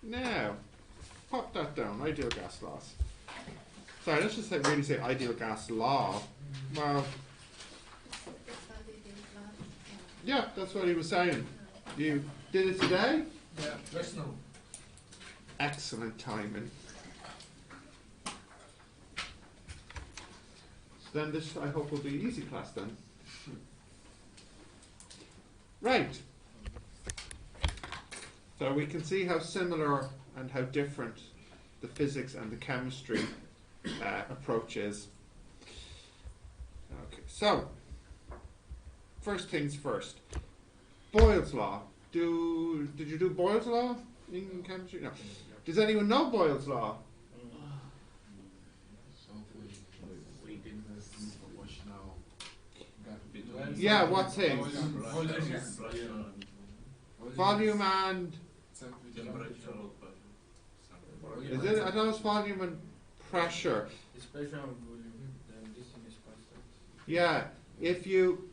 Now, pop that down, ideal gas laws. Sorry, let's just really say ideal gas law. Well, yeah, that's what he was saying. You did it today? Yeah, let's know. Excellent timing. So then this, I hope, will be an easy class then. Right. So we can see how similar and how different the physics and the chemistry approach is. Okay, so first things first. Boyle's law. Did you do Boyle's law in chemistry? No. Does anyone know Boyle's law? Yeah, what thing? Volume and is it? I know it's volume and pressure. It's pressure and volume, then this thing is constant. Yeah, if you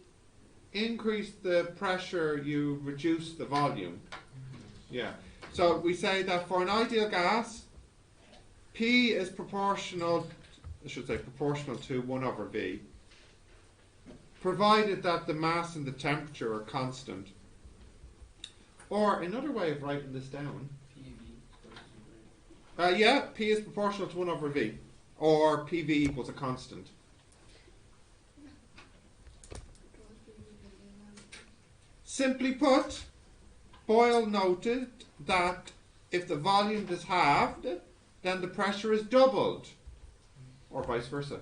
increase the pressure, you reduce the volume. Yeah. So we say that for an ideal gas, P is proportional, I should say proportional to 1 over V, provided that the mass and the temperature are constant. Or another way of writing this down, yeah, P is proportional to 1 over V, or PV equals a constant. Simply put, Boyle noted that if the volume is halved, then the pressure is doubled, or vice versa.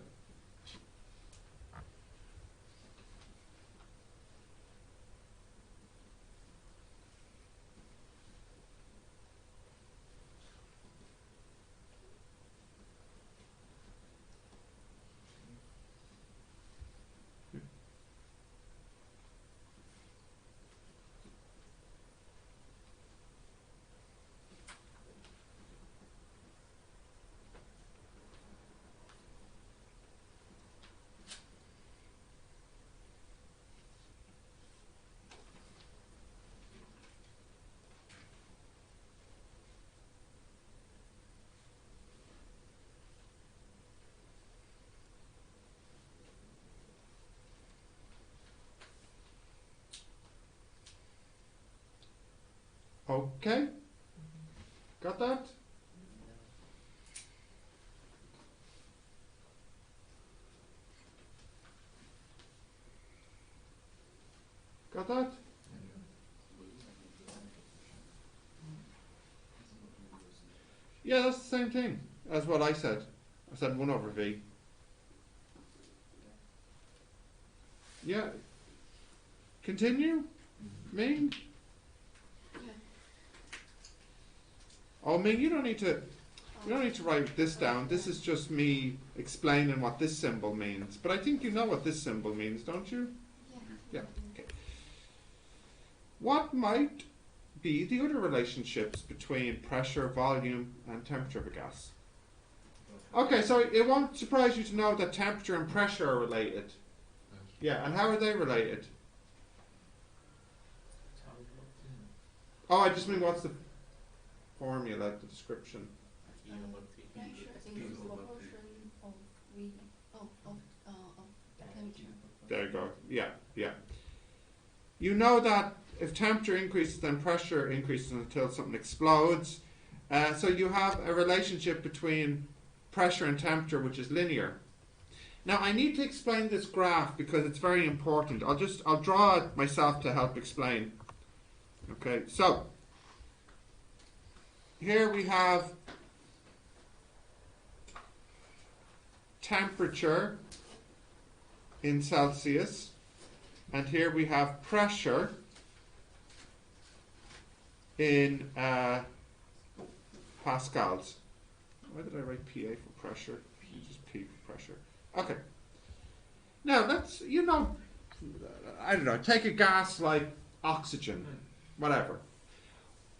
Okay? Got that? Got that? Yeah, that's the same thing as what I said. I said 1 over V. Yeah. Continue? Ming? Oh, Ming, you don't need to write this down. This is just me explaining what this symbol means. But I think you know what this symbol means, don't you? Yeah. Okay. What might be the other relationships between pressure, volume, and temperature of a gas? Okay, so it won't surprise you to know that temperature and pressure are related. Yeah, and how are they related? Oh, I just mean what's the formula, the description? Pressure is proportion of V of temperature. There you go. Yeah, yeah. You know that if temperature increases, then pressure increases until something explodes. So you have a relationship between pressure and temperature which is linear. Now I need to explain this graph because it's very important. I'll draw it myself to help explain. Okay, so here we have temperature in Celsius, and here we have pressure in pascals. Why did I write PA for pressure? Just P for pressure. Okay. Now let's, I don't know, take a gas like oxygen, whatever.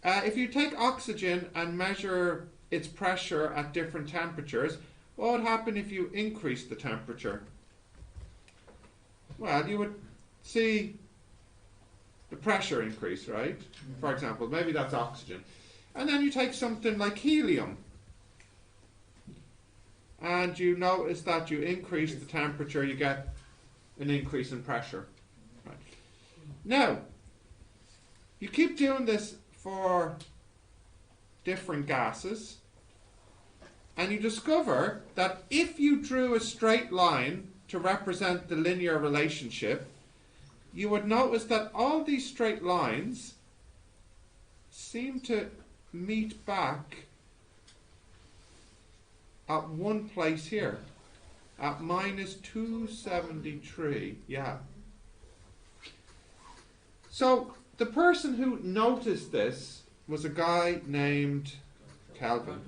If you take oxygen and measure its pressure at different temperatures, what would happen if you increase the temperature? Well, you would see the pressure increase, right? For example, maybe that's oxygen. And then you take something like helium, and you notice that you increase the temperature, you get an increase in pressure. Right. Now, you keep doing this for different gases, and you discover that if you drew a straight line to represent the linear relationship, you would notice that all these straight lines seem to meet back at one place here, at minus 273. Yeah. So the person who noticed this was a guy named Kelvin.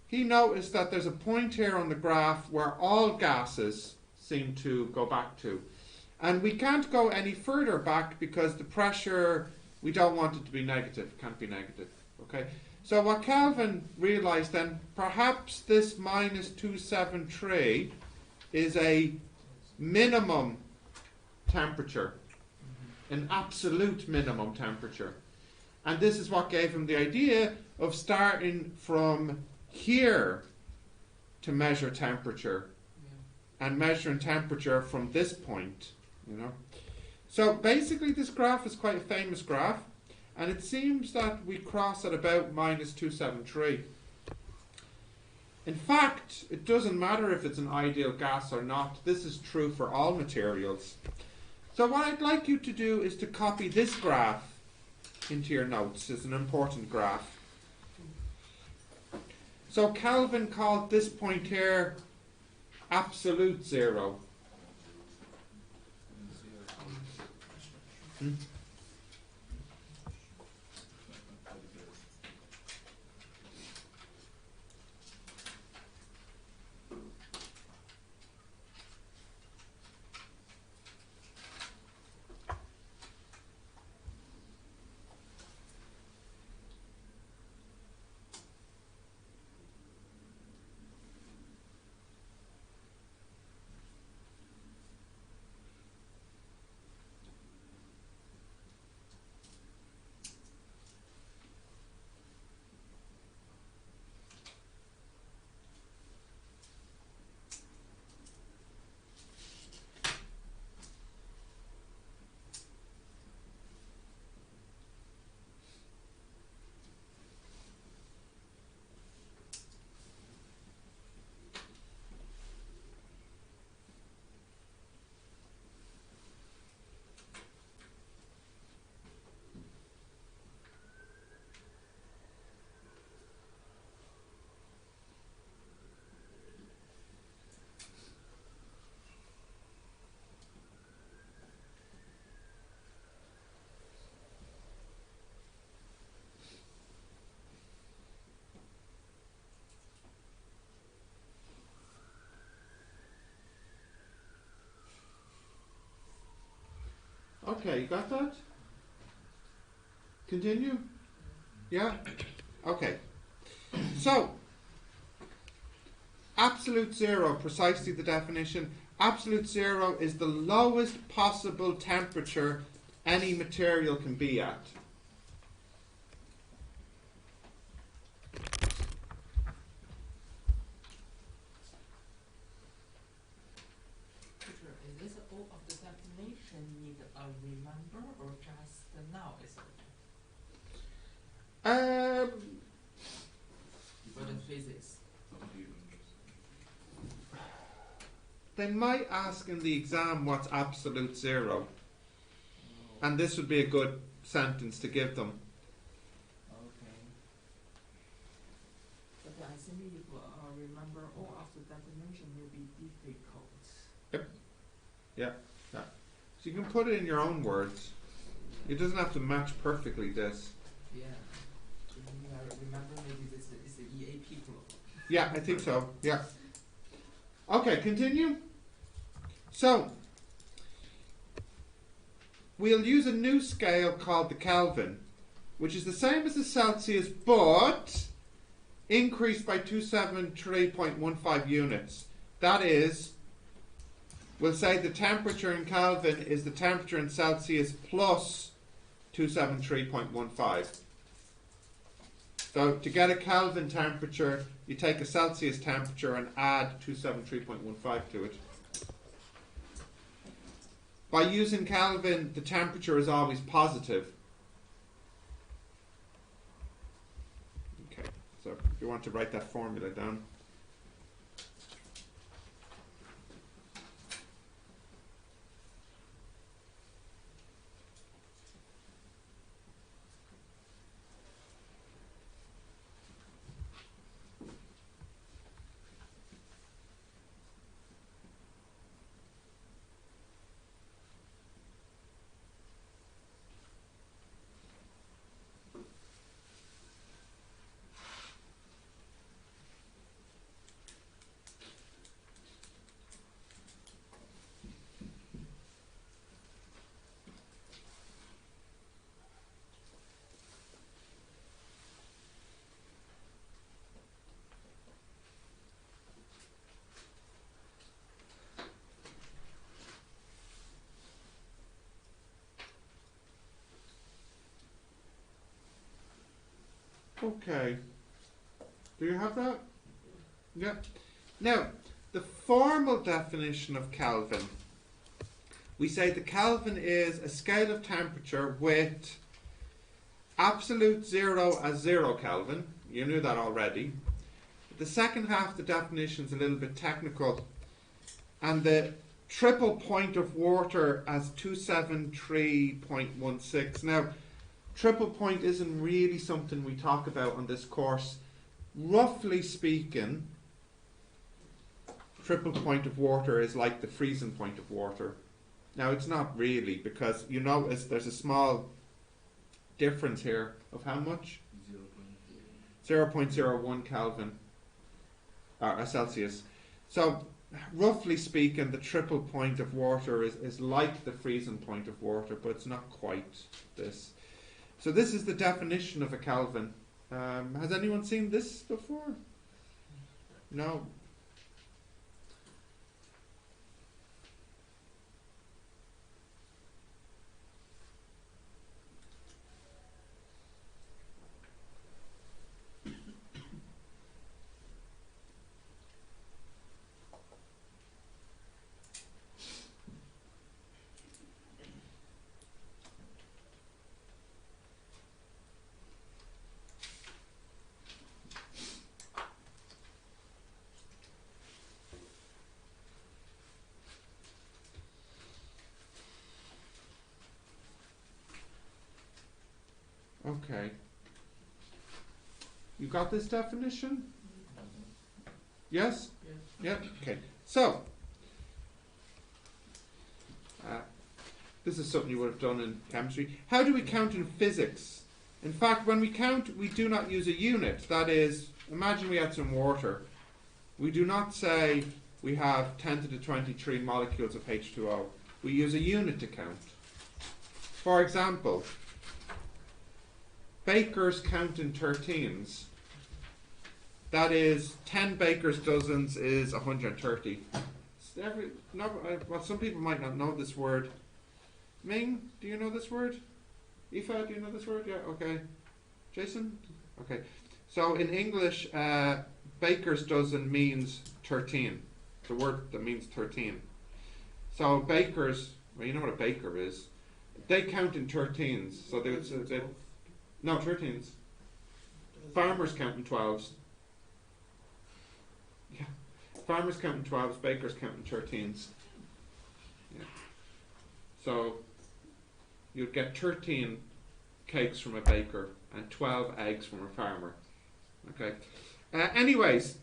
He noticed that there's a point here on the graph where all gases seem to go back to. And we can't go any further back because the pressure, we don't want it to be negative, it can't be negative. Okay? So what Kelvin realized then, perhaps this minus 273 is a minimum temperature, an absolute minimum temperature. And this is what gave him the idea of starting from here to measure temperature, and measuring temperature from this point, you know. So basically this graph is quite a famous graph, and it seems that we cross at about minus 273. In fact, it doesn't matter if it's an ideal gas or not. This is true for all materials. So what I'd like you to do is to copy this graph into your notes. It's an important graph. So Kelvin called this point here absolute zero. Okay, you got that? Continue? Yeah? Okay. So, absolute zero, precisely the definition. Absolute zero is the lowest possible temperature any material can be at. Is this all of the definition need a remember or just now is okay? For the physics. They might ask in the exam what's absolute zero, and this would be a good sentence to give them. Okay. But I think if remember all of the definition will be difficult. Yeah. So you can put it in your own words. It doesn't have to match perfectly this. Yeah. Remember maybe this is the EAP global. Yeah, I think so. Yeah. Okay, continue. So, we'll use a new scale called the Kelvin, which is the same as the Celsius, but increased by 273.15 units. That is, we'll say the temperature in Kelvin is the temperature in Celsius plus 273.15. So to get a Kelvin temperature, you take a Celsius temperature and add 273.15 to it. By using Kelvin, the temperature is always positive. Okay, so if you want to write that formula down. Okay. Do you have that? Yeah. Now, the formal definition of Kelvin, we say the Kelvin is a scale of temperature with absolute zero as 0 Kelvin. You knew that already. The second half of the definition is a little bit technical. And the triple point of water as 273.16. Now, triple point isn't really something we talk about on this course. Roughly speaking, triple point of water is like the freezing point of water. Now, it's not really, because you notice there's a small difference here of how much? 0.01 Kelvin, or Celsius. So, roughly speaking, the triple point of water is like the freezing point of water, but it's not quite this. So this is the definition of a Kelvin. Has anyone seen this before? No? Okay. You got this definition? Yes? Yes. Yeah? Okay. So, this is something you would have done in chemistry. How do we count in physics? In fact, when we count, we do not use a unit. That is, imagine we had some water. We do not say we have 10 to the 23 molecules of H2O. We use a unit to count. For example, bakers count in 13s. That is, 10 baker's dozens is 130. Well, some people might not know this word. Ming, do you know this word? Aoife, do you know this word? Yeah, okay. Jason? Okay. So in English, baker's dozen means 13. The word that means 13. So bakers, well, you know what a baker is. They count in 13s. So they no, 13s. Farmers count in 12s. Yeah. Farmers count in 12s, bakers count in 13s. Yeah. So you'd get 13 cakes from a baker and 12 eggs from a farmer. Okay. Anyways,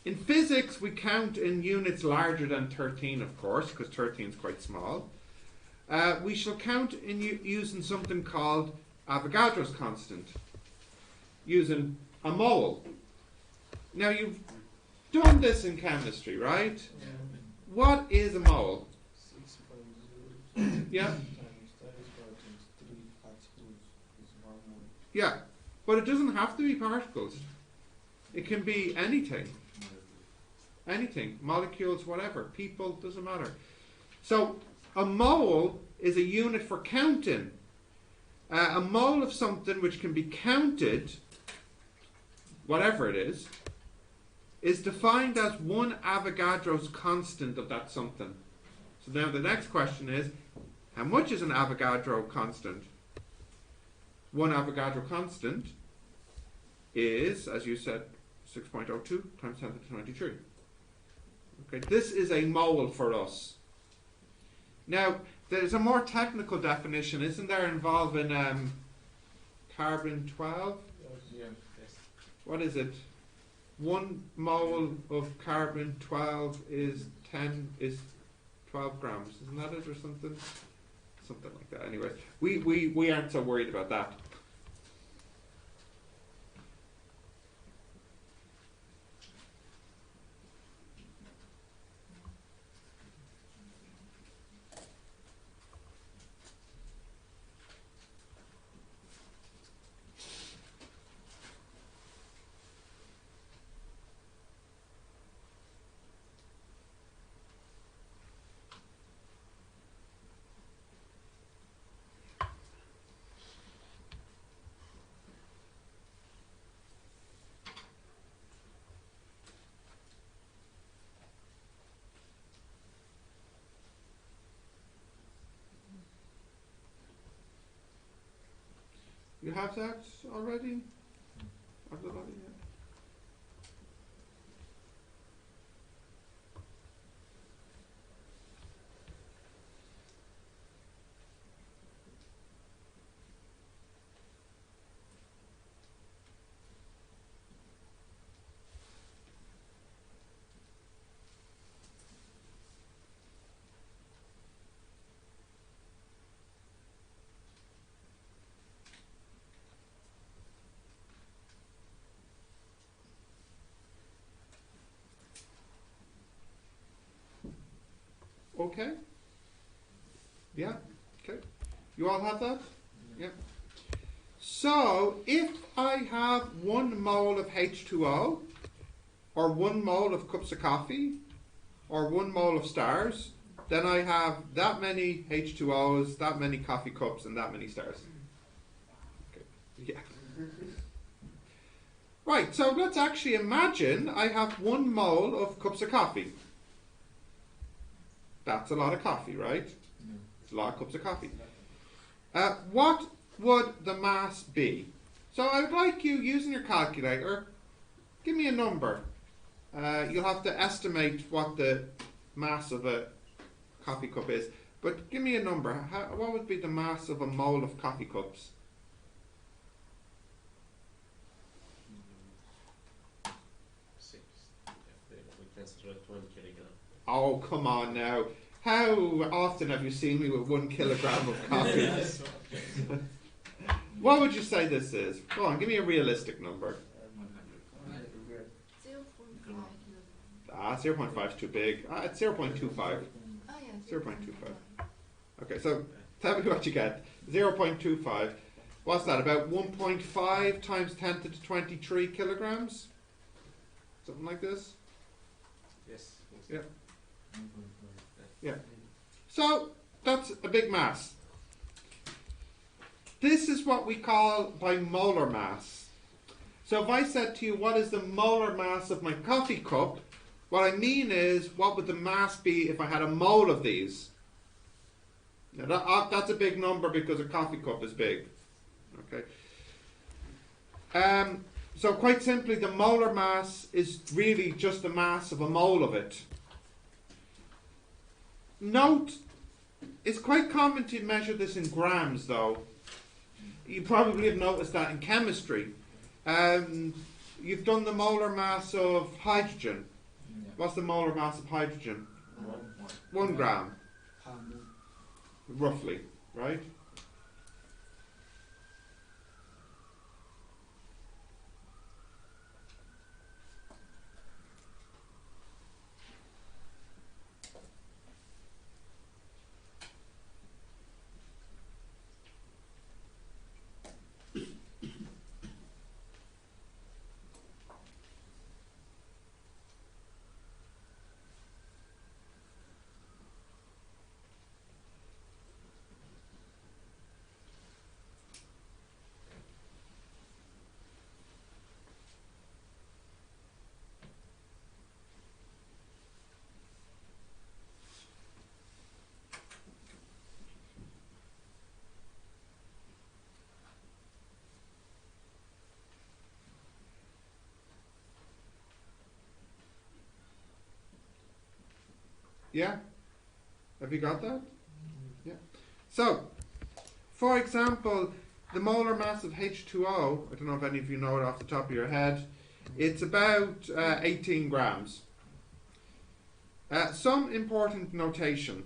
in physics we count in units larger than 13, of course, because 13 is quite small. We shall count in using something called Avogadro's constant, using a mole. Now you've done this in chemistry, right? Yeah. What is a mole? 6.0 Yeah, times 3 particles is 1 mole. yeah, but it doesn't have to be particles. It can be anything. Anything, molecules, whatever, people, doesn't matter. So a mole is a unit for counting. A mole of something which can be counted, whatever it is defined as 1 Avogadro's constant of that something. So now the next question is, how much is an Avogadro constant? 1 Avogadro constant is, as you said, 6.02 times 10 to the 23. Okay, this is a mole for us. Now, there's a more technical definition, isn't there, involving carbon 12? Yeah. Yes. What is it? 1 mole of carbon 12 is 12 grams, isn't that it, or something? Something like that. Anyways, we aren't so worried about that. You have that already? Everybody, yeah. Okay? Yeah? Okay. You all have that? Yeah. So, if I have 1 mole of H2O, or 1 mole of cups of coffee, or 1 mole of stars, then I have that many H2Os, that many coffee cups, and that many stars. Okay. Yeah. Right, so let's actually imagine I have 1 mole of cups of coffee. That's a lot of coffee, right? It's a lot of cups of coffee. What would the mass be? So I would like you, using your calculator, give me a number. You'll have to estimate what the mass of a coffee cup is. But give me a number. What would be the mass of a mole of coffee cups? 6. We consider it 1 kilogram. Oh, come on now. How often have you seen me with 1 kilogram of coffee? What would you say this is? Go on, give me a realistic number. 0.5 kilograms. 0.5 is too big. It's 0.25. Oh yeah. 0.25. Okay, so tell me what you get. 0.25. What's that? About 1.5 times 10 to the 23 kilograms? Something like this? Yes. Yeah. Yeah. So that's a big mass. This is what we call by molar mass. So if I said to you, what is the molar mass of my coffee cup? What I mean is, what would the mass be if I had a mole of these? Now that's a big number because a coffee cup is big. Okay. So quite simply, the molar mass is really just the mass of a mole of it. Note, it's quite common to measure this in grams, though. You probably have noticed that in chemistry. You've done the molar mass of hydrogen. What's the molar mass of hydrogen? 1 gram, roughly, right? Yeah? Have you got that? Yeah. So, for example, the molar mass of H2O, I don't know if any of you know it off the top of your head, it's about 18 grams. Some important notation.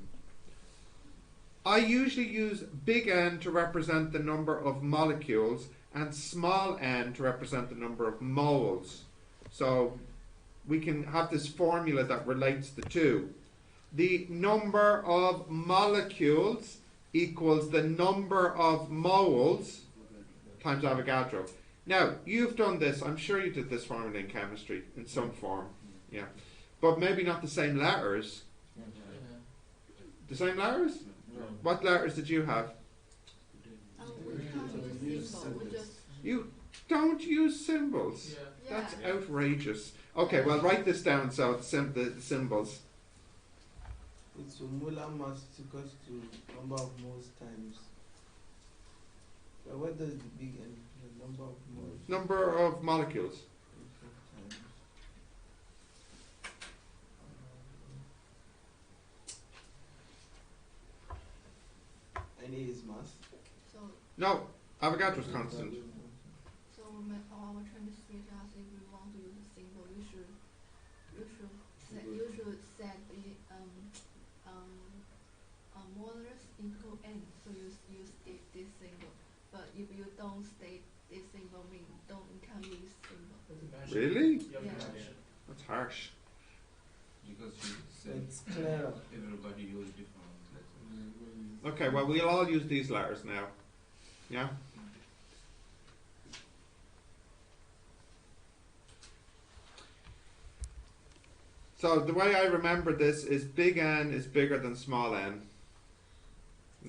I usually use big N to represent the number of molecules and small n to represent the number of moles. So we can have this formula that relates the two. The number of molecules equals the number of moles times Avogadro. Now, you've done this, I'm sure you did this formula in chemistry in some form, yeah. But maybe not the same letters. The same letters? No. What letters did you have? We can't use symbol. We just You don't use symbols. Yeah. That's outrageous. Okay, well, write this down so it's the symbols. It's a molar mass is equals to number of moles times. But what does the big N? The number of moles. Number of molecules. Times. N is mass. so No, Avogadro's constant. so our chemistry class, if we want to use a symbol, you should set the molars into N. So you state this symbol. But if you don't state this symbol, you can't use symbol. Really? Yeah. That's harsh. Because you So said it's clearer. everybody use different letters. Okay, well, we'll all use these letters now. Yeah? So the way I remember this is big N is bigger than small n.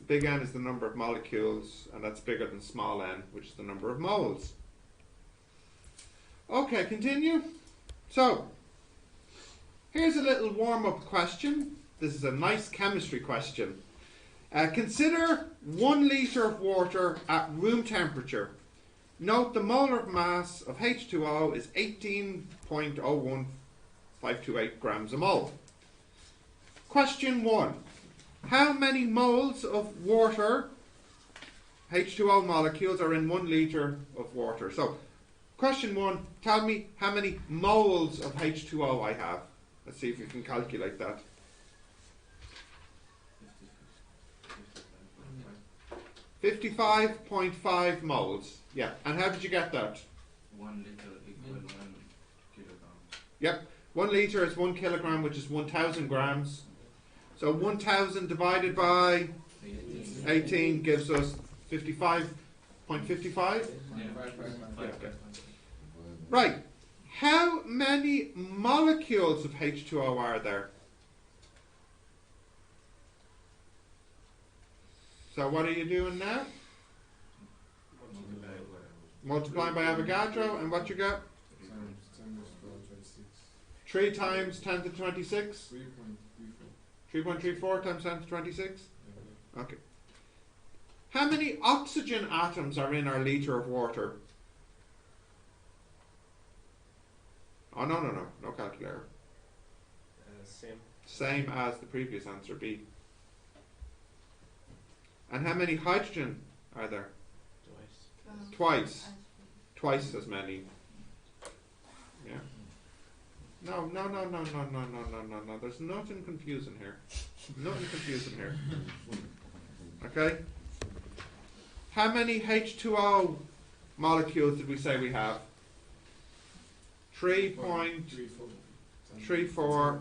Big N is the number of molecules, and that's bigger than small n, which is the number of moles. Okay, continue. So, here's a little warm-up question. This is a nice chemistry question. Consider 1 litre of water at room temperature. Note the molar mass of H2O is 18.01528 grams a mole. Question 1. How many moles of water, H2O molecules, are in 1 litre of water? So, question 1, tell me how many moles of H2O I have. Let's see if you can calculate that. 55.5 moles. Yeah. And how did you get that? 1 liter equal 1 kilogram. Yep. 1 litre is 1 kilogram, which is 1,000 grams. So 1,000 divided by 18 gives us 55.55. Yeah. Okay. Right. How many molecules of H2O are there? So what are you doing now? Multiplying by Avogadro, and what you got? 3 times 10 to 26? 3.34 times 10 to 26? Okay. How many oxygen atoms are in our litre of water? Oh, no calculator. Same. Same as the previous answer, B. And how many hydrogen are there? Twice. Twice as many. Yeah. No. There's nothing confusing here. Nothing confusing here. Okay? How many H2O molecules did we say we have? 3.34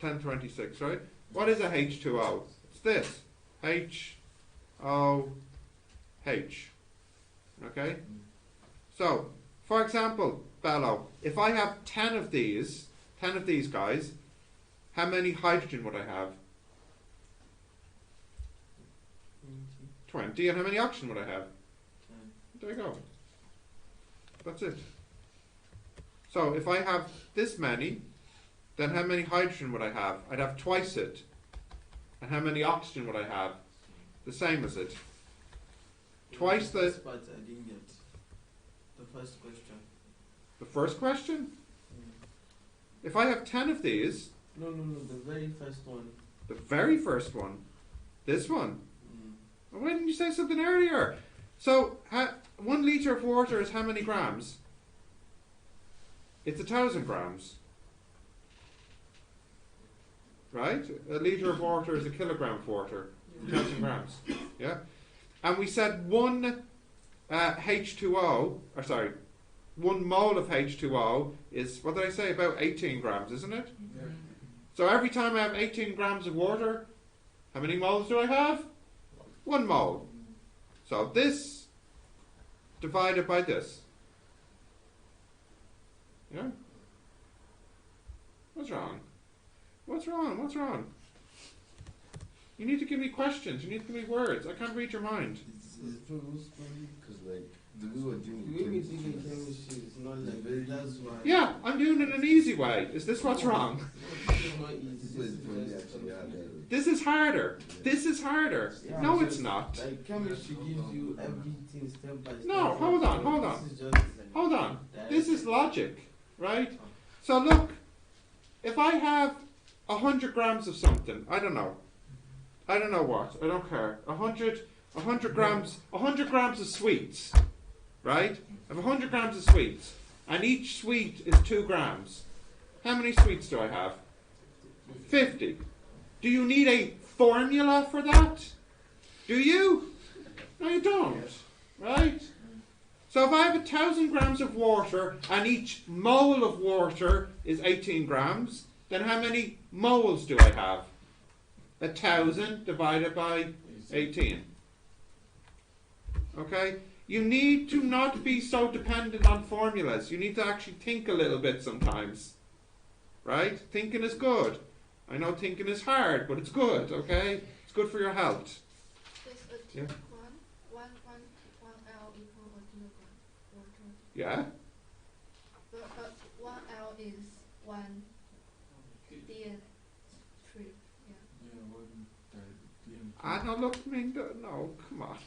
1026, right? What is a H2O? It's this. H-O-H. Okay? So, for example, Bello, if I have 10 of these guys, how many hydrogen would I have? 20. And how many oxygen would I have? There you go. That's it. So, if I have this many, then how many hydrogen would I have? I'd have twice it. And how many oxygen would I have? The same as it. Twice the... First part I didn't get. The first question. The first question? If I have 10 of these, No, the very first one. The very first one. This one. Why didn't you say something earlier? So, 1 litre of water is how many grams? It's 1,000 grams. Right? A litre of water is a kilogram of water. 1,000 grams. Yeah? And we said 1 H2O, or sorry, 1 mole of H2O is, what did I say, about 18 grams, isn't it? Yeah. So every time I have 18 grams of water, how many moles do I have? 1 mole. So this divided by this. Yeah? What's wrong? What's wrong? What's wrong? You need to give me questions. You need to give me words. I can't read your mind. Because like the way we're doing The way we think in chemistry is not like Very- that's why. Yeah, I'm doing it an easy way. Is this what's wrong? It's not easy. this is when we actually have that. This is harder. This is harder. Yeah, No, it's it's not. Like chemistry gives you everything step by step. No, hold on, hold on. This is just Hold on. direct. This is logic, right? So look, if I have 100 grams of something, I don't know what, I don't care. 100 grams of sweets, right? I have 100 grams of sweets, and each sweet is 2 grams. How many sweets do I have? 50. Do you need a formula for that? Do you? No, you don't, right? So if I have 1,000 grams of water and each mole of water is 18 grams, then how many moles do I have? 1,000 divided by 18. Okay? You need to not be so dependent on formulas. You need to actually think a little bit sometimes. Right? Thinking is good. I know thinking is hard, but it's good, okay? It's good for your health. Is a Yeah. one L equal a kilogram water? Yeah? But 1 L is 1 DN strip. Yeah. No, look, I mean, no, come on.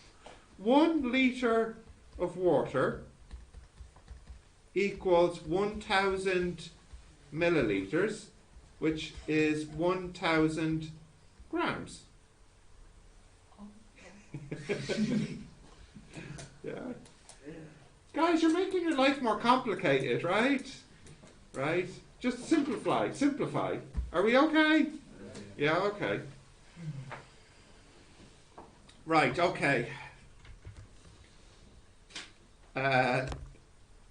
1 litre of water equals 1,000 millilitres, which is 1,000 grams. Yeah. Guys, you're making your life more complicated, right? Right? Just simplify. Are we okay? Yeah, okay. Right, okay.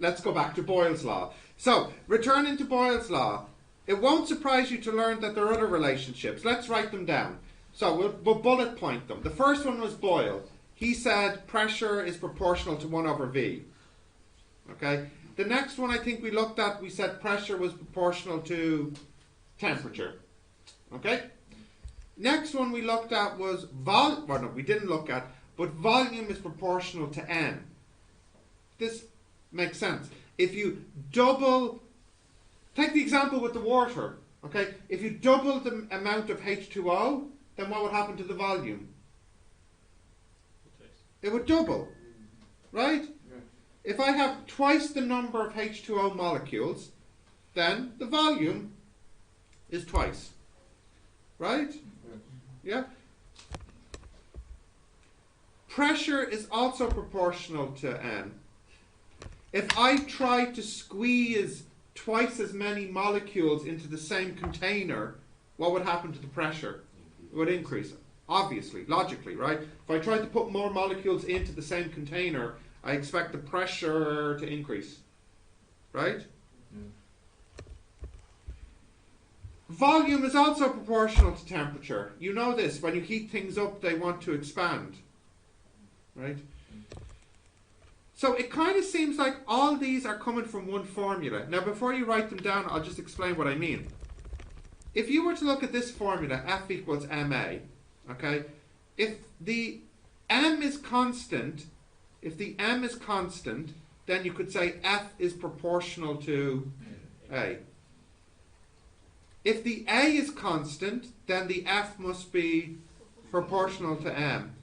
Let's go back to Boyle's law. So, returning to Boyle's law, it won't surprise you to learn that there are other relationships. Let's write them down. So, we'll bullet point them. The first one was Boyle. He said pressure is proportional to 1 over V. Okay? The next one I think we looked at, we said pressure was proportional to temperature. Okay? Next one we looked at was we didn't look at, but volume is proportional to N. This makes sense. If you double, take the example with the water, okay? If you double the amount of H2O, then what would happen to the volume? It would double, right? If I have twice the number of H2O molecules, then the volume is twice, right? Yeah? Pressure is also proportional to N. If I try to squeeze twice as many molecules into the same container, what would happen to the pressure? It would increase, obviously, logically, right? If I try to put more molecules into the same container, I expect the pressure to increase, right? Volume is also proportional to temperature. You know this, when you heat things up, they want to expand, right? So it kind of seems like all these are coming from one formula. Now, before you write them down, I'll just explain what I mean. If you were to look at this formula, F equals MA, okay? If the M is constant, then you could say F is proportional to A. If the A is constant, then the F must be proportional to M.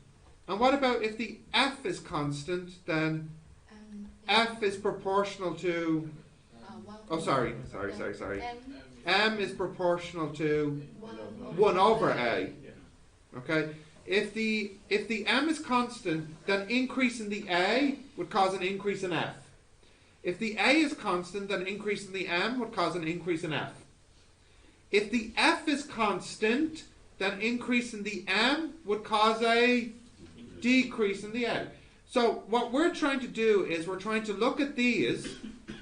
And what about if the F is constant, then F is proportional to 1. Oh, sorry. M M is proportional to 1 1 over A. Yeah. Okay. If the M is constant, then increase in the A would cause an increase in F. If the A is constant, then increase in the M would cause an increase in F. If the F is constant, then increase in the M would cause a decrease in the A. So what we're trying to do is we're trying to look at these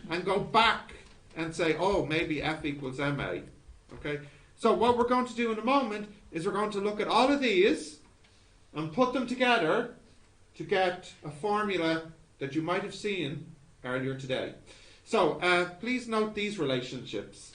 and go back and say, oh, maybe F equals MA. Okay? So what we're going to do in a moment is we're going to look at all of these and put them together to get a formula that you might have seen earlier today. So please note these relationships.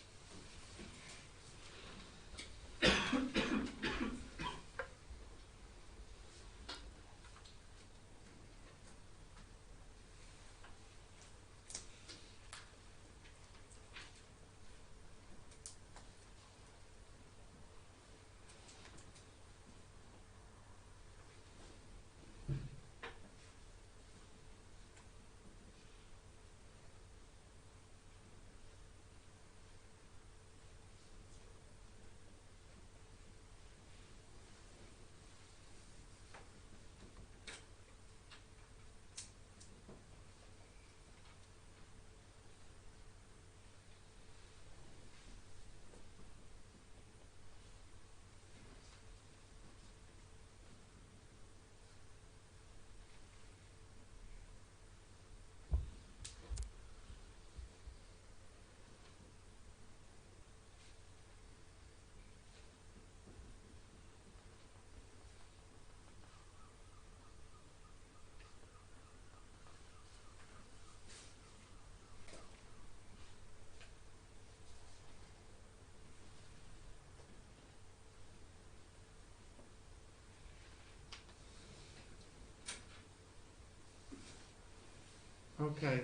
Okay.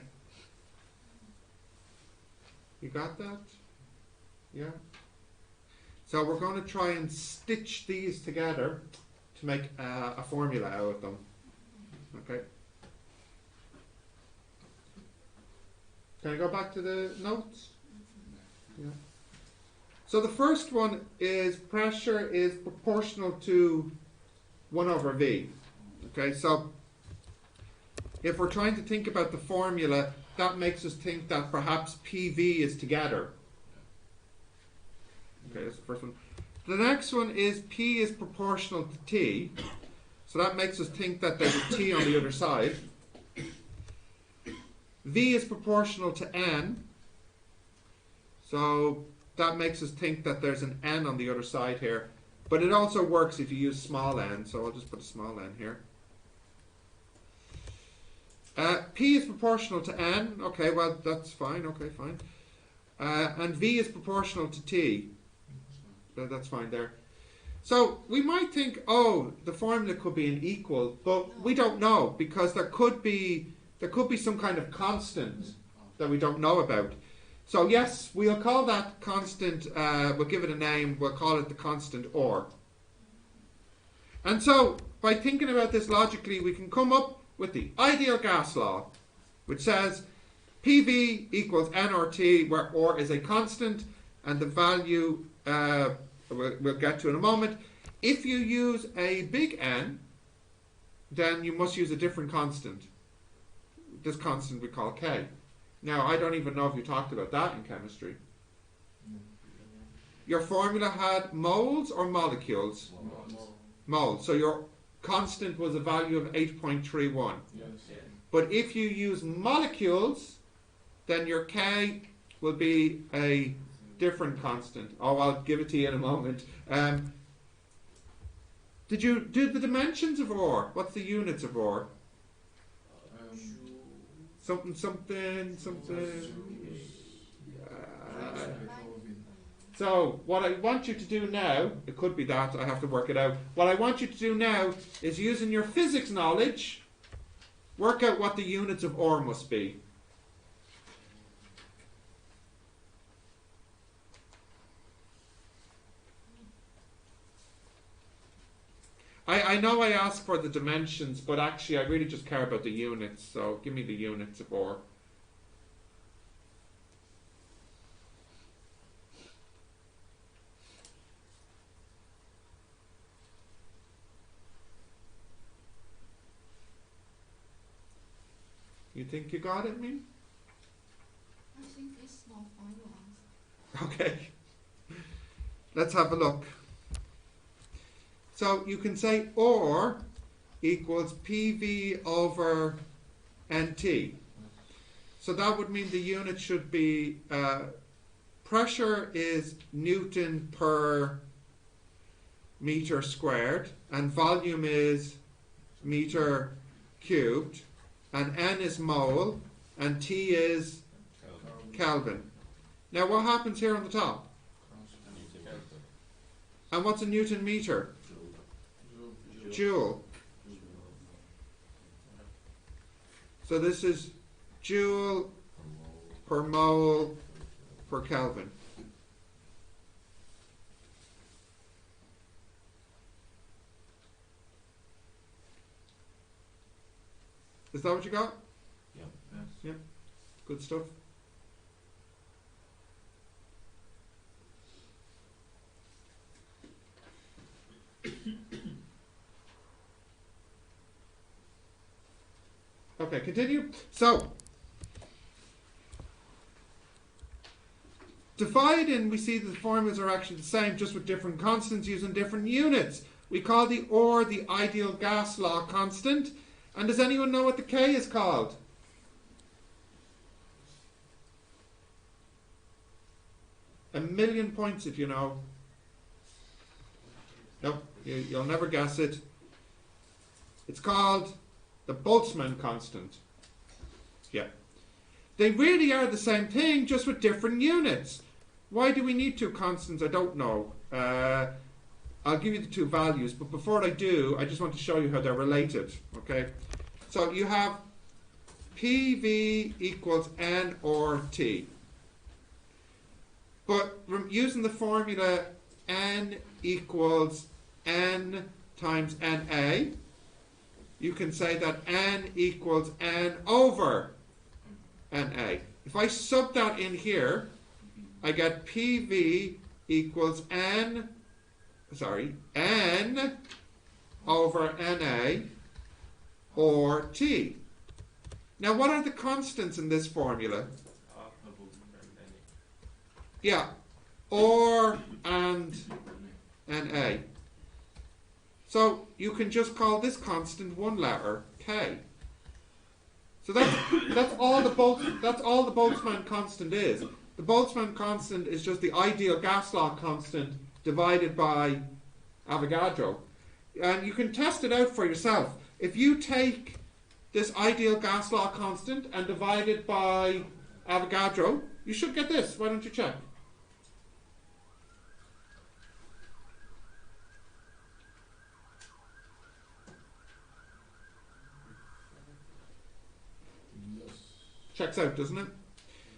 You got that? Yeah? So we're going to try and stitch these together to make a formula out of them. Okay? Can I go back to the notes? Yeah. So the first one is pressure is proportional to 1 over V. Okay, so if we're trying to think about the formula, that makes us think that perhaps PV is together. Okay, that's the first one. The next one is P is proportional to T. So that makes us think that there's a T on the other side. V is proportional to N. So that makes us think that there's an N on the other side here. But it also works if you use small n, so I'll just put a small n here. P is proportional to N. Okay, well, that's fine. Okay, fine. And V is proportional to T. That's fine there. So we might think, oh, the formula could be an equal, but we don't know because there could be some kind of constant that we don't know about. So yes, we'll call that constant, we'll give it a name, we'll call it the constant or. And so by thinking about this logically, we can come up with the ideal gas law, which says PV equals nRT, where or is a constant, and the value we'll get to in a moment. If you use a big N, then you must use a different constant. This constant we call K. Now, I don't even know if you talked about that in chemistry. Your formula had moles or molecules? Moles. So your constant was a value of 8.31. Yes. But if you use molecules, then your K will be a different constant. Oh, I'll give it to you in a moment. Did you do the dimensions of ore? What's the units of ore? Something. So what I want you to do now, it could be that, I have to work it out. What I want you to do now is using your physics knowledge, work out what the units of ore must be. I know I asked for the dimensions, but actually I really just care about the units, so give me the units of ore. You think you got it, me? I think it's more final answer. Okay. Let's have a look. So you can say or equals PV over NT. So that would mean the unit should be pressure is Newton per meter squared, and volume is meter cubed, and N is mole, and T is Kelvin. Now what happens here on the top? And what's a Newton meter? Joule. So this is joule per mole per Kelvin. Is that what you got? Yes. Yeah. Good stuff. Okay, continue. So, dividing, we see that the formulas are actually the same, just with different constants using different units. We call the or the ideal gas law constant. And does anyone know what the K is called? A million points if you know. No, you'll never guess it. It's called the Boltzmann Constant. Yeah. They really are the same thing, just with different units. Why do we need two constants? I don't know. I'll give you the two values, but before I do, I just want to show you how they're related. Okay? So you have PV equals N or T. But using the formula N equals N times NA, you can say that N equals N over NA. If I sub that in here, I get PV equals N over NA or T. Now what are the constants in this formula? Yeah, or and NA. So you can just call this constant one letter, K. So that's all the Boltzmann constant is. The Boltzmann constant is just the ideal gas law constant divided by Avogadro. And you can test it out for yourself. If you take this ideal gas law constant and divide it by Avogadro, you should get this. Why don't you check? Checks out, doesn't it?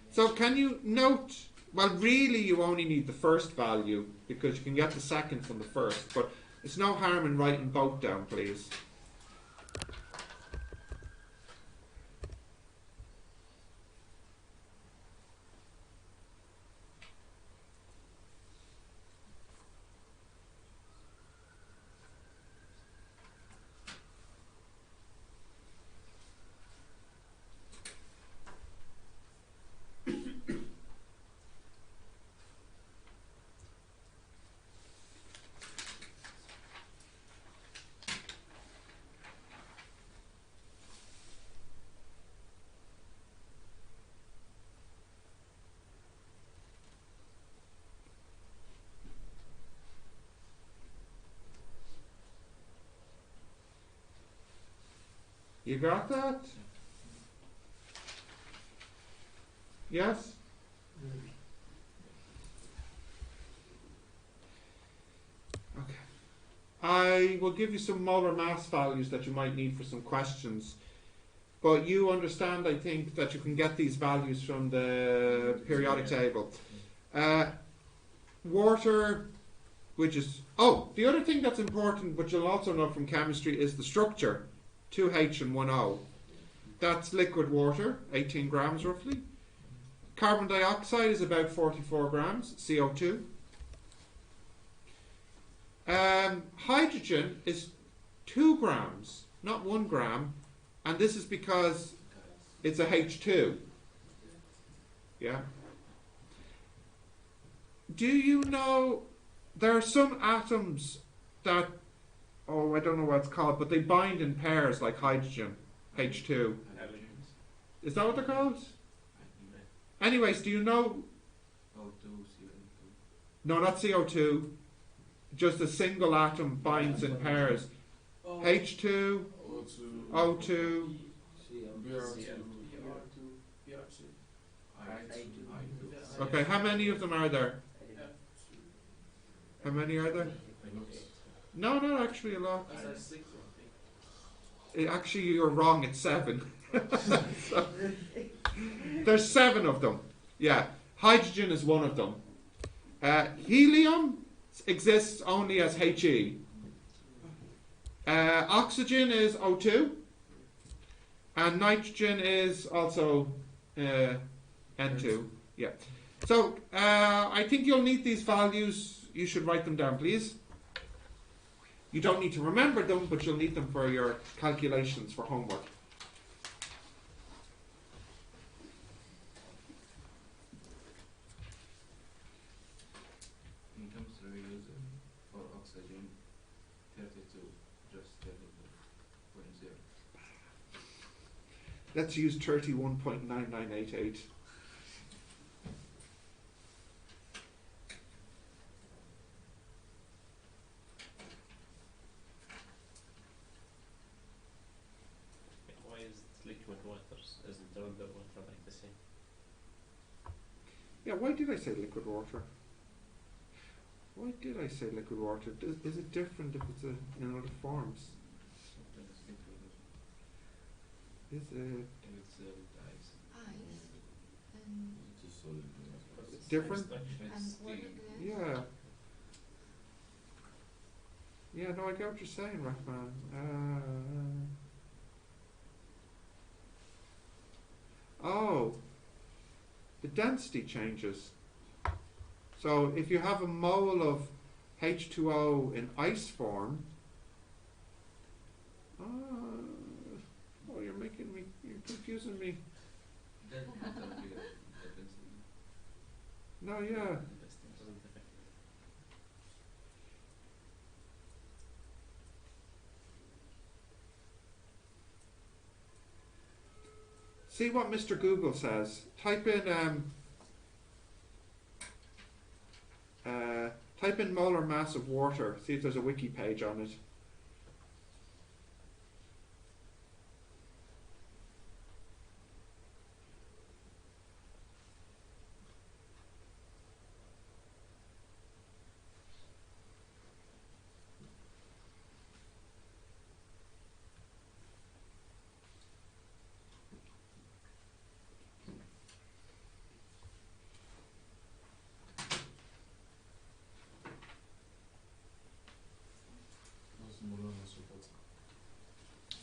So can you note, well really you only need the first value because you can get the second from the first, but it's no harm in writing both down, please. You got that? Yes? Okay. I will give you some molar mass values that you might need for some questions. But you understand, I think, that you can get these values from the periodic table. Water, which is... Oh, the other thing that's important, which you'll also know from chemistry, is the structure. 2H and 1O. That's liquid water, 18 grams roughly. Carbon dioxide is about 44 grams, CO2. Hydrogen is 2 grams, not 1 gram, and this is because it's a H2. Yeah. Do you know there are some atoms that, oh, I don't know what it's called, but they bind in pairs like hydrogen, H2. Halogens. Is that what they're called? I think that Anyways, do you know? O2, CO2. No, not CO2. Just a single atom binds in pairs. Oh, H2, O2. O2. BR2. I2. Okay, how many of them are there? How many are there? No, not actually a lot. Actually, you're wrong. It's 7. So, there's 7 of them. Yeah, hydrogen is one of them. Helium exists only as He. Oxygen is O2, and nitrogen is also N2. Yeah. So I think you'll need these values. You should write them down, please. You don't need to remember them, but you'll need them for your calculations for homework. In chemistry, we use for oxygen 32, just 32.0. Let's use 31.9988. Why is liquid water? Isn't all the water like the same? Yeah, why did I say liquid water? Why did I say liquid water? Is it different if it's in other forms? Sometimes liquid Is it and it's ice. Ice and It's a solid. different? It's water the glass. Yeah. Yeah, no, I get what you're saying, Rahman. Oh, the density changes. So if you have a mole of H2O in ice form, oh, you're confusing me. that will be the density. No, yeah. Doesn't affect. See what Mr. Google says. Type in molar mass of water. See if there's a wiki page on it.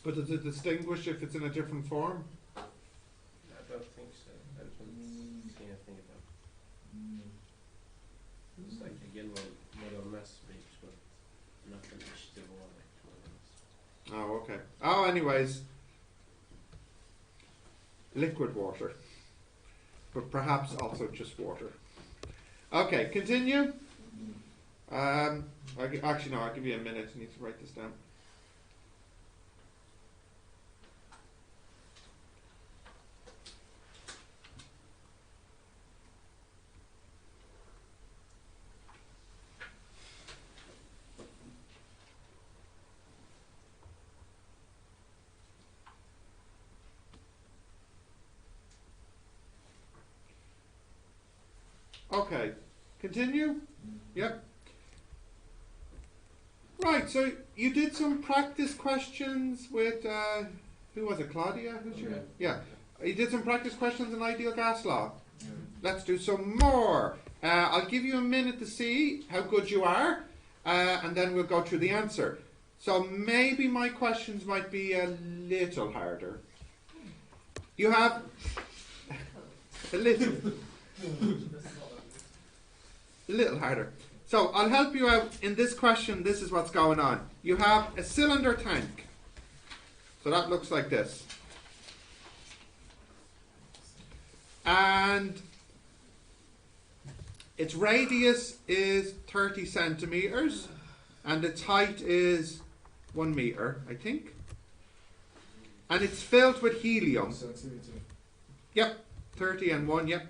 But does it distinguish if it's in a different form? I don't think so. I don't see anything about it. It's like again molar mass speech, but not an H2O like molar mass. Oh, okay. Oh, anyways. Liquid water. But perhaps also just water. Okay, continue. Actually, no, I'll give you a minute. I need to write this down. Okay, continue? Yep. Right, so you did some practice questions with, who was it, Claudia? Who's your? Yeah. You did some practice questions in ideal gas law. Let's do some more. I'll give you a minute to see how good you are, and then we'll go through the answer. So maybe my questions might be a little harder. You have a little harder. So I'll help you out in this question. This is what's going on. You have a cylinder tank. So that looks like this. and its radius is 30 centimeters, and its height is 1 meter, I think. And it's filled with helium. Centimeter. Yep, 30 and 1, yep.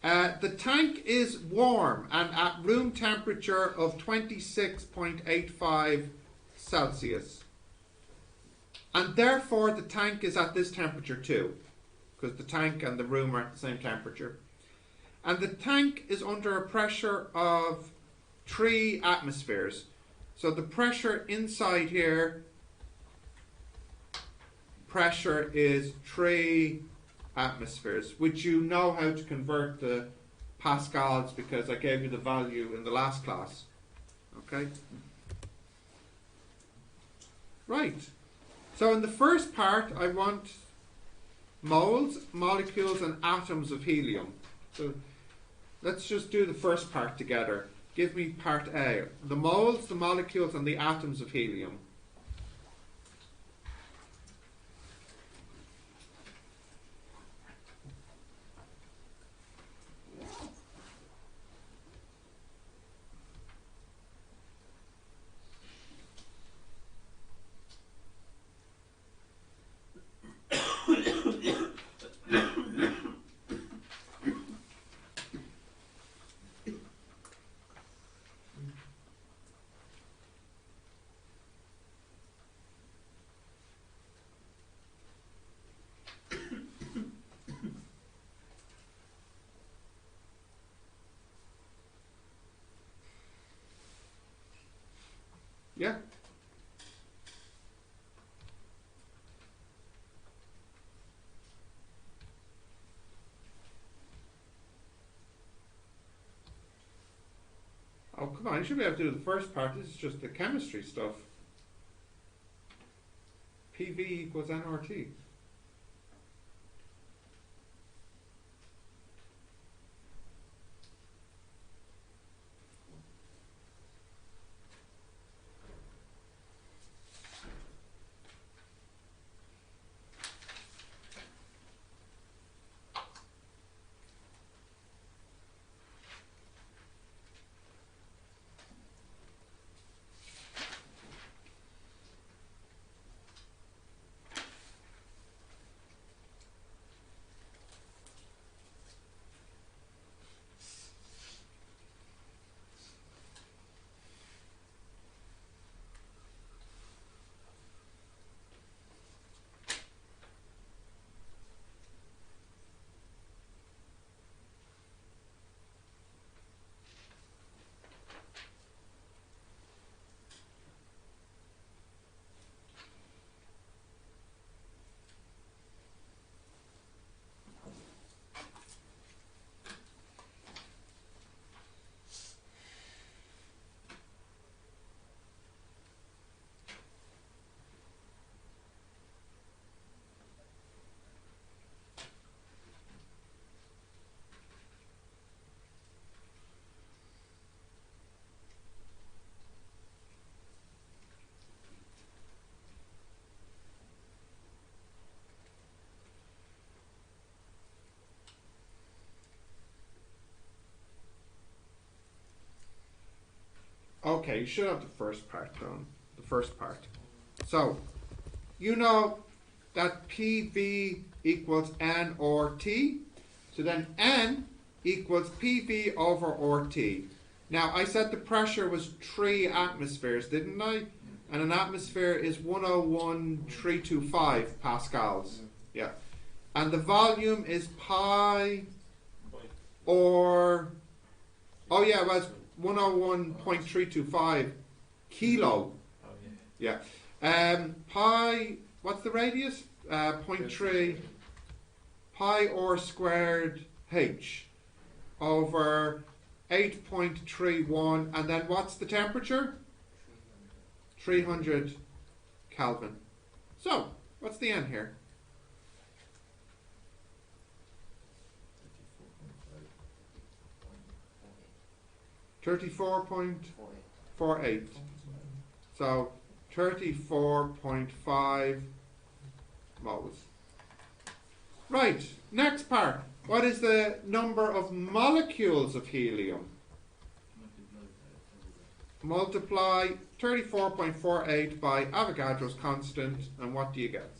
The tank is warm and at room temperature of 26.85 Celsius. And therefore the tank is at this temperature too, because the tank and the room are at the same temperature. And the tank is under a pressure of 3 atmospheres. So the pressure inside here, pressure is 3 atmospheres, which you know how to convert to pascals because I gave you the value in the last class. Okay? Right. So in the first part, I want moles, molecules, and atoms of helium. So let's just do the first part together. Give me part A. The moles, the molecules, and the atoms of helium. Yeah? Oh, come on, you should be able to do the first part. This is just the chemistry stuff. PV equals nRT. Okay, you should have the first part done. The first part. So, you know that PV equals N or T. So then N equals PV over RT. Now, I said the pressure was 3 atmospheres, didn't I? And an atmosphere is 101,325 pascals. Yeah. And the volume is pi or... Oh yeah, it was 101.325 kilo. Oh, yeah. Yeah. Pi, what's the radius? 0.3 pi r squared h over 8.31, and then what's the temperature? 300 Kelvin. So, what's the n here? 34.48. So 34.5 moles. Right, next part. What is the number of molecules of helium? Multiply 34.48 by Avogadro's constant, and what do you get?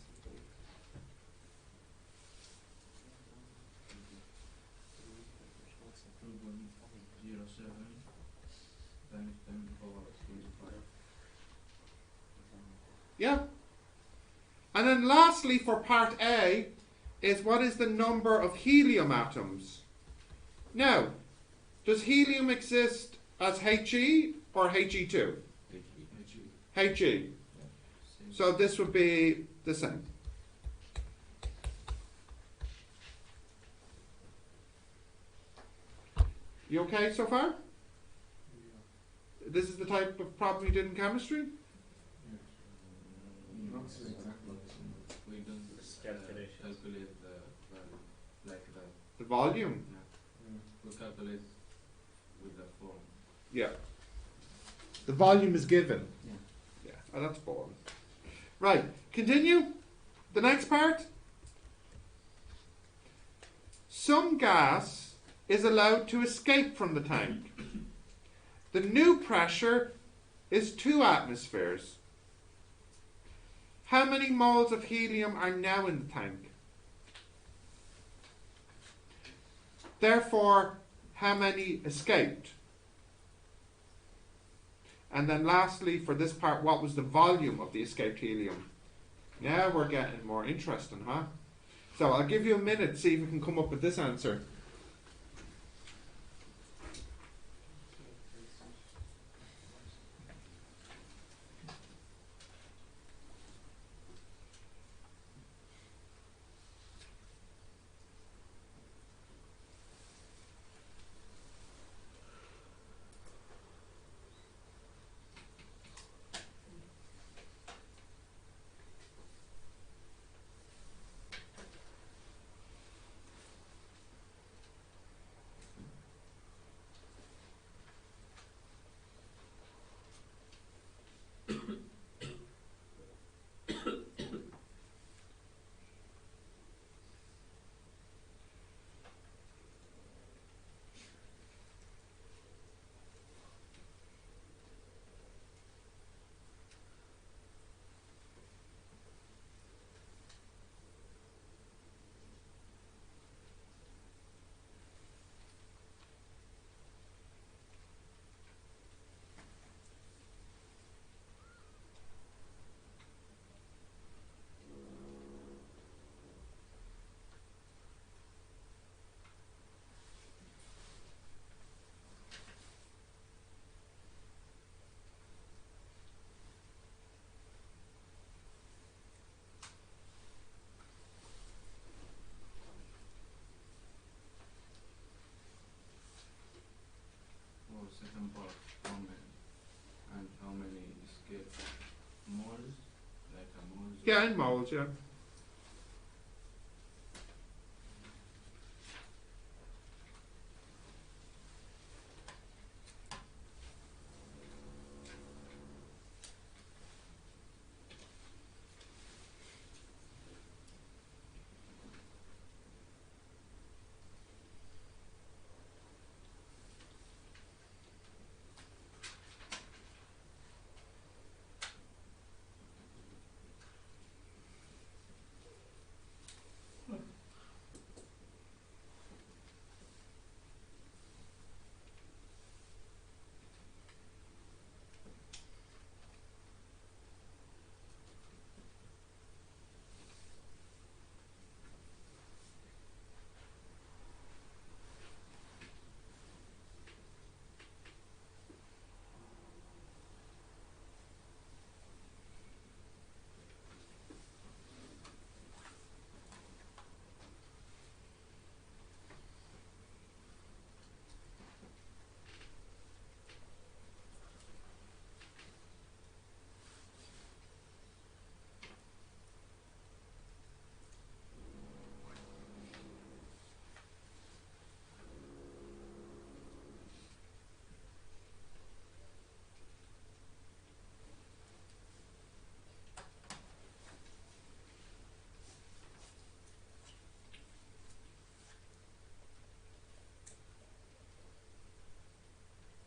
Yeah. And then lastly, for part A, is what is the number of helium atoms? Now, does helium exist as He or He2? He. So this would be the same. You okay so far? This is the type of problem you did in chemistry? Not so exactly. We don't Calculation. calculate the value, like The volume? we calculate with the form. Yeah. The volume is given. Yeah. Yeah. Oh, that's boring. Right. Continue. The next part. Some gas is allowed to escape from the tank. The new pressure is 2 atmospheres. How many moles of helium are now in the tank? Therefore, how many escaped? And then lastly, for this part, what was the volume of the escaped helium? Now we're getting more interesting, huh? So I'll give you a minute to see if you can come up with this answer. Or second part, how many, and how many escape moles, like a moles. Yeah, in moles, yeah.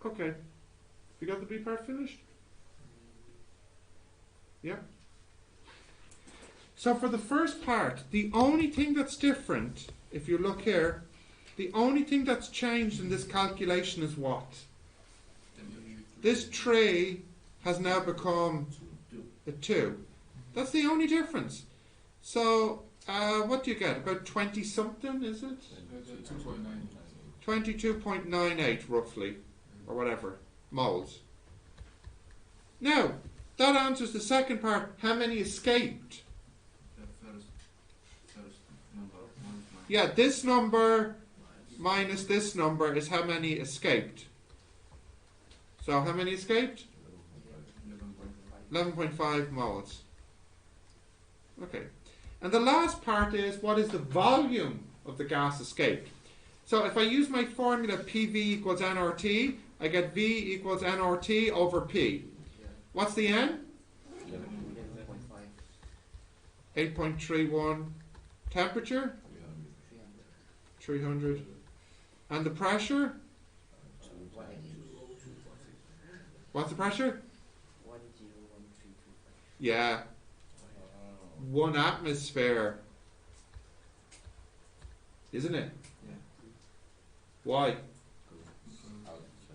Okay. You got the B part finished? Yeah. So for the first part, the only thing that's different, if you look here, the only thing that's changed in this calculation is what? This 3 has now become a 2. That's the only difference. So, what do you get? About 20 something, is it? 22.98 roughly, or whatever, moles. Now, that answers the second part. How many escaped? The first number of moles. Yeah, this number minus this number is how many escaped. So how many escaped? 11.5 moles. Okay. And the last part is, what is the volume of the gas escaped? So if I use my formula PV equals nRT, I get V equals nRT over P. What's the N? 8.31. Temperature? 300. And the pressure? What's the pressure? Yeah. 1 atmosphere. Isn't it? Yeah. Why?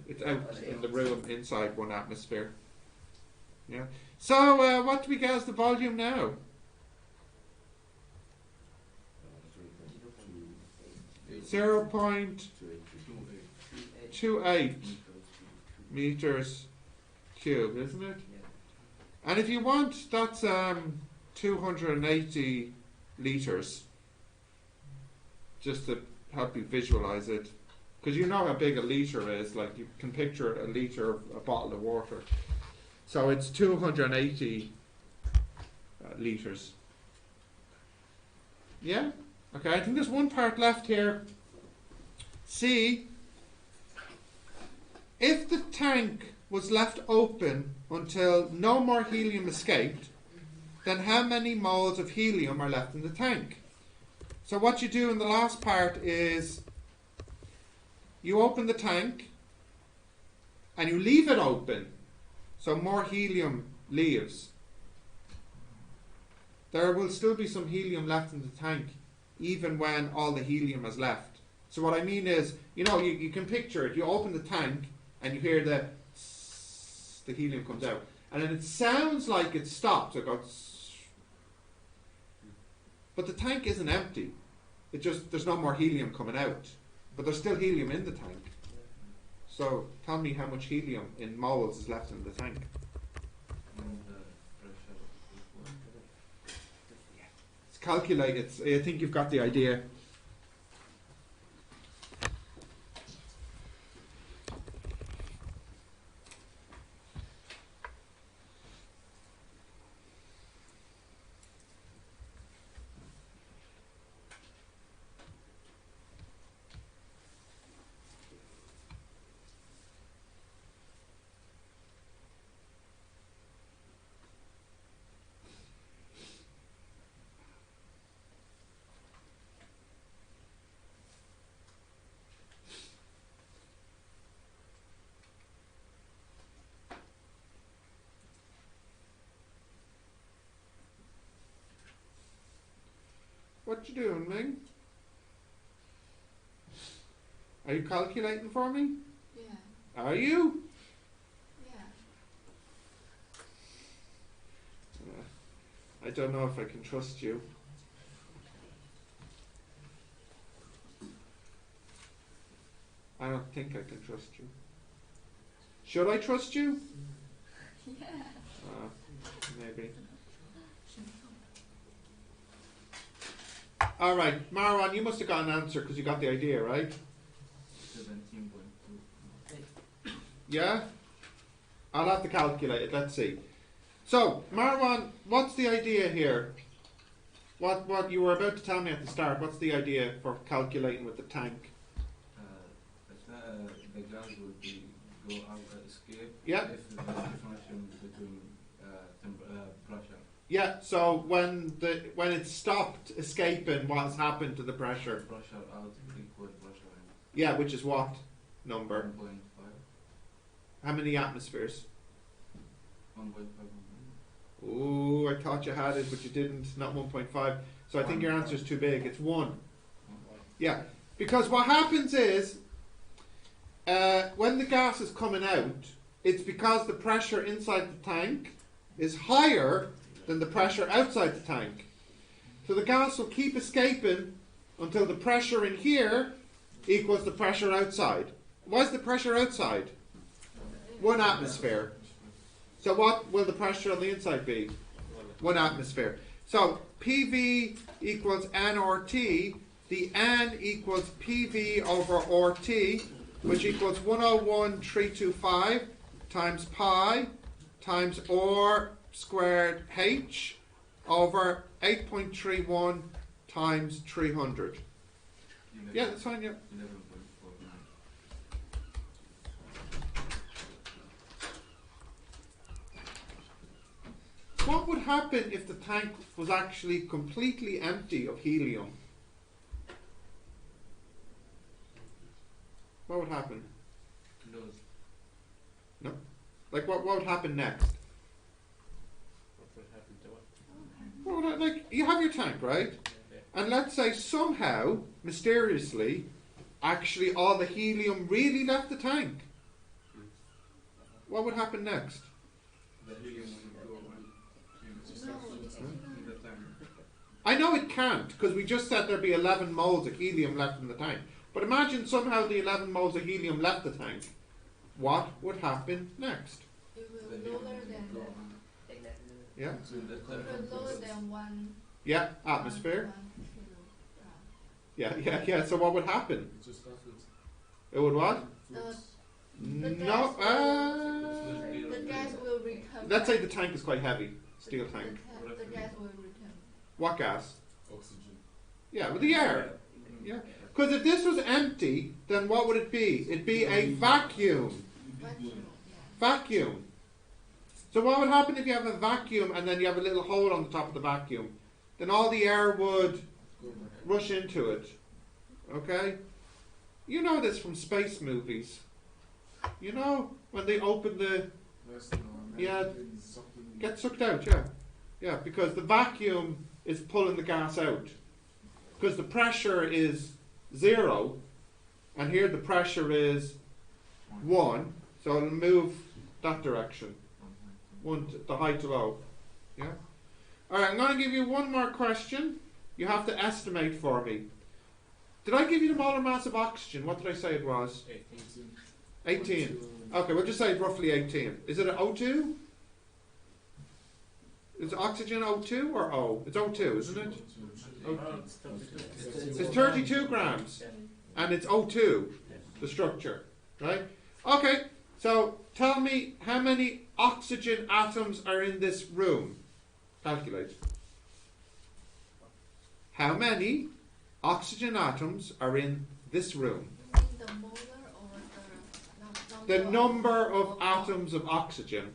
It's out in the room inside 1 atmosphere. Yeah. So what do we get as the volume now? 0.28 meters cubed, isn't it? And if you want, that's 280 litres, just to help you visualize it, because you know how big a litre is. Like, you can picture a litre of a bottle of water. So it's 280 litres. Yeah? Okay, I think there's one part left here. C. If the tank was left open until no more helium escaped, then how many moles of helium are left in the tank? So what you do in the last part is you open the tank and you leave it open so more helium leaves. There will still be some helium left in the tank even when all the helium is left. So what I mean is, you know, you can picture it. You open the tank and you hear the helium comes out, and then it sounds like it stops. It goes, but the tank isn't empty. It just, there's no more helium coming out, but there's still helium in the tank. So tell me how much helium in moles is left in the tank. And the pressure equal. It's calculated. I think you've got the idea. What you doing, Ming? Are you calculating for me? Yeah. Are you? Yeah. I don't know if I can trust you. I don't think I can trust you. Should I trust you? Yeah. Maybe. All right, Marwan, you must have got an answer because you got the idea, right? 17.2. Yeah? I'll have to calculate it. Let's see. So, Marwan, what's the idea here? What you were about to tell me at the start, what's the idea for calculating with the tank? The gas will be go out escape. Yeah. If the differential between pressure. Yeah, so when it stopped escaping, what has happened to the pressure? Pressure out equal pressure in. Yeah, which is what number? 1.5. How many atmospheres? 1.5. Ooh, I thought you had it, but you didn't. Not 1.5. So I think your answer is too big. It's 1. Yeah, because what happens is when the gas is coming out, it's because the pressure inside the tank is higher than the pressure outside the tank. So the gas will keep escaping until the pressure in here equals the pressure outside. What's the pressure outside? 1 atmosphere. So what will the pressure on the inside be? 1 atmosphere. So PV equals nRT. The N equals PV over RT, which equals 101,325 times pi times R squared H over 8.31 times 300. Yeah, that's fine, yeah. 11.49. What would happen if the tank was actually completely empty of helium? What would happen? No? Like, what would happen next? What would happen to what? Well, like, you have your tank, right? And let's say somehow, mysteriously, actually all the helium really left the tank. What would happen next? The helium will go in the tank. I know it can't, because we just said there'd be 11 moles of helium left in the tank. But imagine somehow the 11 moles of helium left the tank. What would happen next? It will lower than Yeah? lower than 1 Yeah, atmosphere. 1 kilogram. Yeah. So what would happen? It would what? The No. gas will return. Let's say the tank is quite heavy. Steel tank. The gas will return. What gas? Oxygen. Yeah, with the air. Yeah. Because if this was empty, then what would it be? It'd be a vacuum. Vacuum. Yeah. Vacuum. So what would happen if you have a vacuum and then you have a little hole on the top of the vacuum? Then all the air would rush into it. Okay? You know this from space movies. You know, when they open the... Yeah, get sucked out, yeah. Yeah, because the vacuum is pulling the gas out. Because the pressure is 0, and here the pressure is 1, so it'll move that direction. The high to low. Yeah? Alright, I'm going to give you one more question. You have to estimate for me. Did I give you the molar mass of oxygen? What did I say it was? 18. Okay, we'll just say roughly 18. Is it an O2? Is oxygen O2 or O? It's O2, isn't it? It's 32 grams. And it's O2, the structure. Right? Okay, so tell me how many oxygen atoms are in this room. Calculate. How many oxygen atoms are in this room? You mean the molar or The number of atoms of oxygen.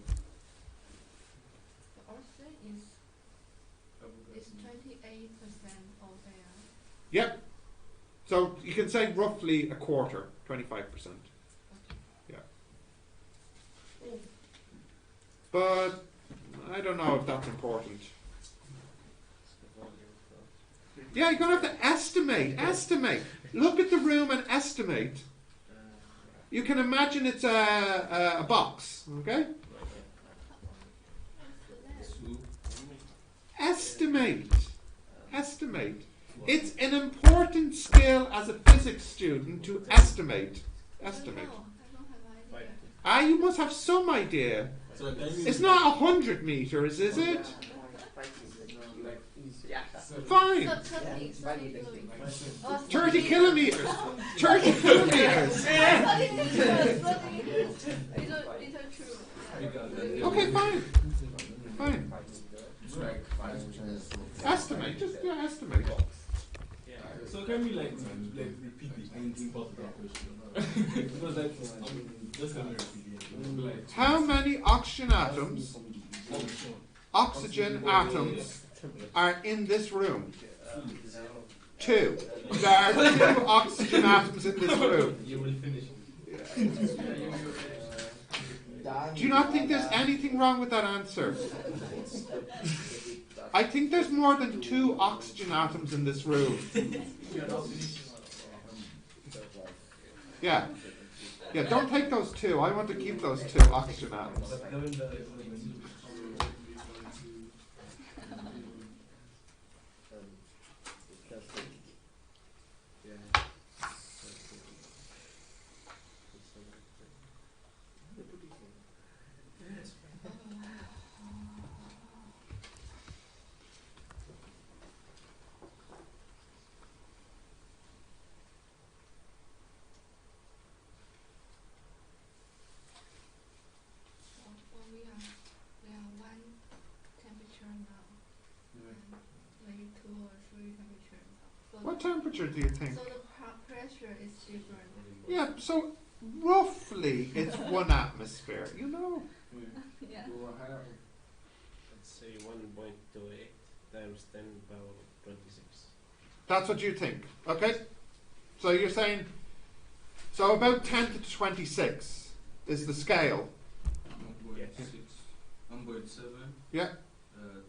The oxygen is 28% of air. Yep. So you can say roughly a quarter, 25%. Yeah. But I don't know if that's important. Yeah, you're going to have to estimate. Estimate. Look at the room and estimate. You can imagine it's a box, okay? Estimate. Estimate. It's an important skill as a physics student to estimate. Estimate. I don't have idea. You must have some idea. It's not 100 meters, is it? Fine. 30 kilometers. 30 kilometers. Okay, fine. Fine. Estimate. Just estimate. So can we repeat the ending part of that question? Because just gonna repeat it. How many oxygen atoms are in this room? 2. There are 2 oxygen atoms in this room. You will finish. Do you not think there's anything wrong with that answer? I think there's more than 2 oxygen atoms in this room. Yeah. Yeah, don't take those 2. I want to keep those 2 oxygen atoms. Well, we are 1 temperature now, and maybe 2 or 3 temperature now. So What temperature do you think? so the pressure is different. Yeah, so roughly it's 1 atmosphere, you know. Yeah. Let's say 1.28 times 10 power 26. That's what you think. Okay? So you're saying, so about 10 to the 26 is the scale. 1.6, 1.7 Yeah.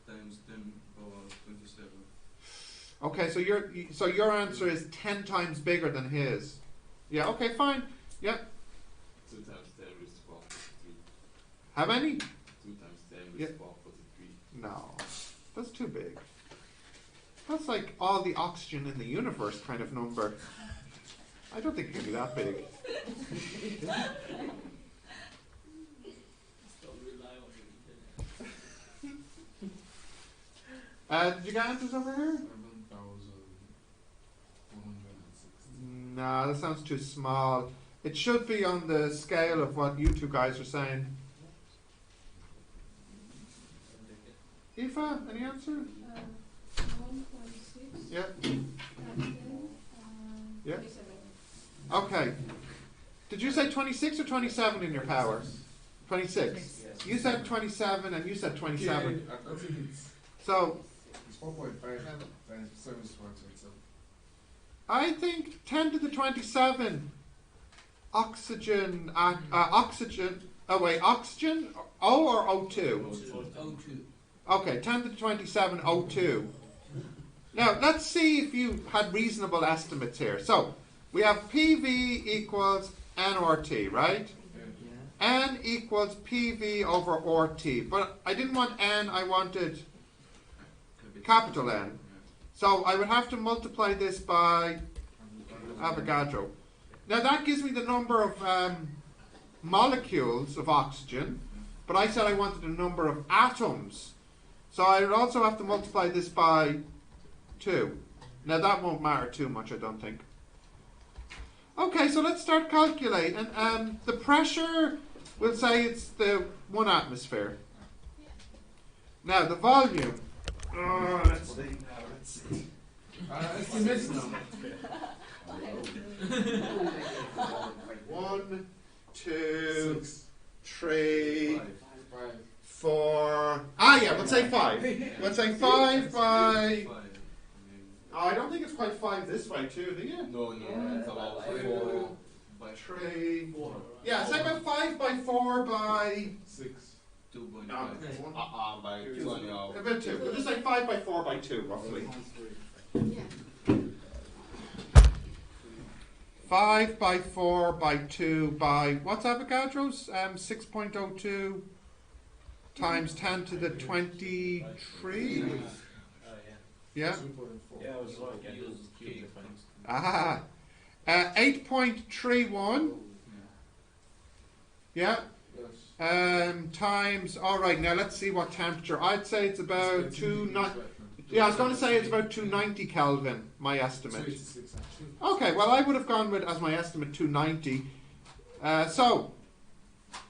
times 10 power 27. Okay, so your answer is 10 times bigger than his. Yeah, okay, fine. Yeah. 2 times 10 raised to power 43. How many? 2 times 10 raised Yeah. to power 43. No. That's too big. That's like all the oxygen in the universe kind of number. I don't think it can be that big. Did you get answers over here? 7,460. No, that sounds too small. It should be on the scale of what you 2 guys are saying. Aoife, any answer? 1.6 Yeah. times 10, Yeah. 27. Okay. Did you say 26 or 27 in your power? 26. You said 27 and you said 27. I think it's So 4.5 times 7 is 127. I think 10 to the 27 oxygen, oxygen, oh wait, oxygen, O or O2? O2. Okay, 10 to the 27, O2. Now, let's see if you had reasonable estimates here. So, we have PV equals nRT, right? Yeah. N equals PV over RT. But I didn't want N, I wanted capital N. So I would have to multiply this by Avogadro. Now that gives me the number of molecules of oxygen, but I said I wanted the number of atoms. So I would also have to multiply this by 2. Now that won't matter too much, I don't think. Okay, so let's start calculating. The pressure, we'll say it's the 1 atmosphere. Now the volume. Let's see. Estimates now. 1, 2, 3, 5. 4. Ah, yeah, let's say 5. Let's say 5 by. 5. Oh, I don't think it's quite 5 this way, too, do you? No, it's about 4 2, By 3. 4. Yeah, say about 5 by 4 by. 6. 2.5. No, By 2 and a half. about 2. We'll just say 5 by 4 by 2, roughly. Yeah. 5 by 4 by 2 by. What's Avogadro's? 6.02 times 10 to the 23. Oh, Yeah? yeah, I was wrong. I used cube difference. Ah. 8.31. Yeah. Times. All right. Now let's see what temperature. I'd say it's about 290. Yeah, I was going to say it's about 290 Kelvin. My estimate. Okay. Well, I would have gone with as my estimate 290. So,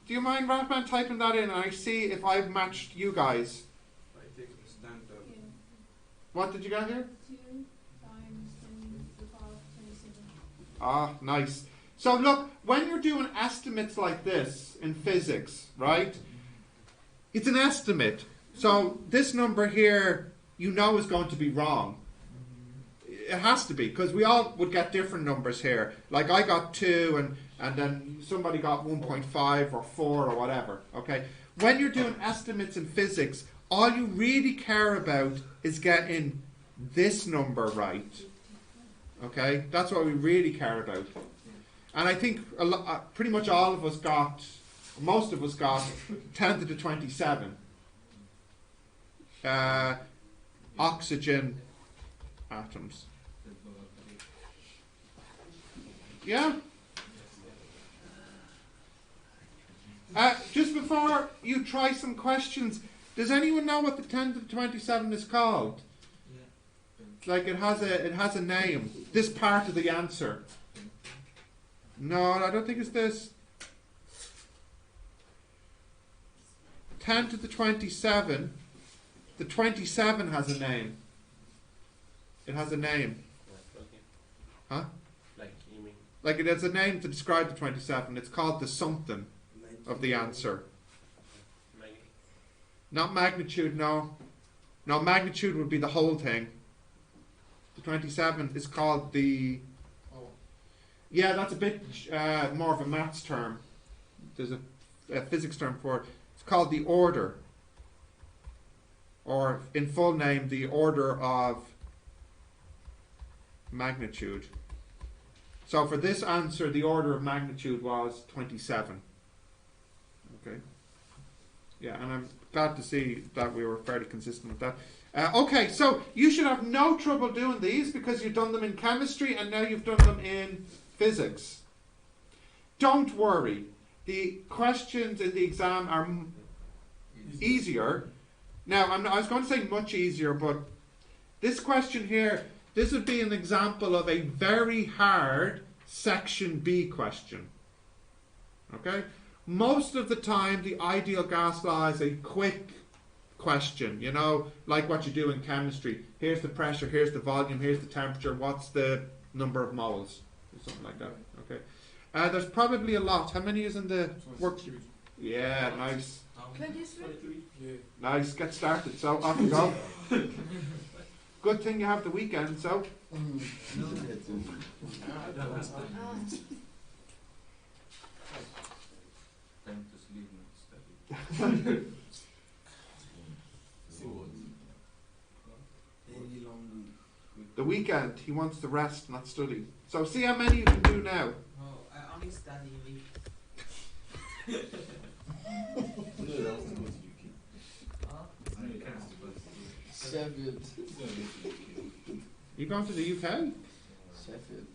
do you mind, Rathman, typing that in, and I see if I've matched you guys? Standard. Yeah. What did you get here? 2 times 10 to the power 27. Ah, nice. So look, when you're doing estimates like this in physics, right? It's an estimate. So this number here, you know, is going to be wrong. it has to be, because we all would get different numbers here. Like I got 2 and then somebody got 1.5 or 4 or whatever. Okay. When you're doing estimates in physics, all you really care about is getting this number right. Okay, that's what we really care about. And I think pretty much all of us got, most of us got 10 to the 27 oxygen atoms. Yeah? Just before you try some questions, does anyone know what the 10 to the 27 is called? It's like it has a name. This part of the answer. No, I don't think it's this. 10 to the 27. The 27 has a name. It has a name. Huh? Like you mean? Like it has a name to describe the 27. It's called the something of the answer. Not magnitude, no. No, magnitude would be the whole thing. The 27 is called the... Yeah, that's a bit more of a maths term. There's a physics term for it. It's called the order. Or, in full name, the order of magnitude. So for this answer, the order of magnitude was 27. Okay. Yeah, and I'm glad to see that we were fairly consistent with that. Okay, so you should have no trouble doing these because you've done them in chemistry and now you've done them in physics. Don't worry. The questions in the exam are easier. Now, I was going to say much easier, but this question here, this would be an example of a very hard section B question. Okay? Most of the time, the ideal gas law is a quick question, you know, like what you do in chemistry. Here's the pressure, here's the volume, here's the temperature, what's the number of moles, or something like that. Okay. There's probably a lot. How many is in the work? Yeah, nice. 23. Yeah. Nice, get started. So, off you go. Good thing you have the weekend, so. Time to sleep, not study. The weekend, he wants to rest, not study. So, see how many you can do now. Oh, I only study week. Sheffield. You going to the UK? Sheffield.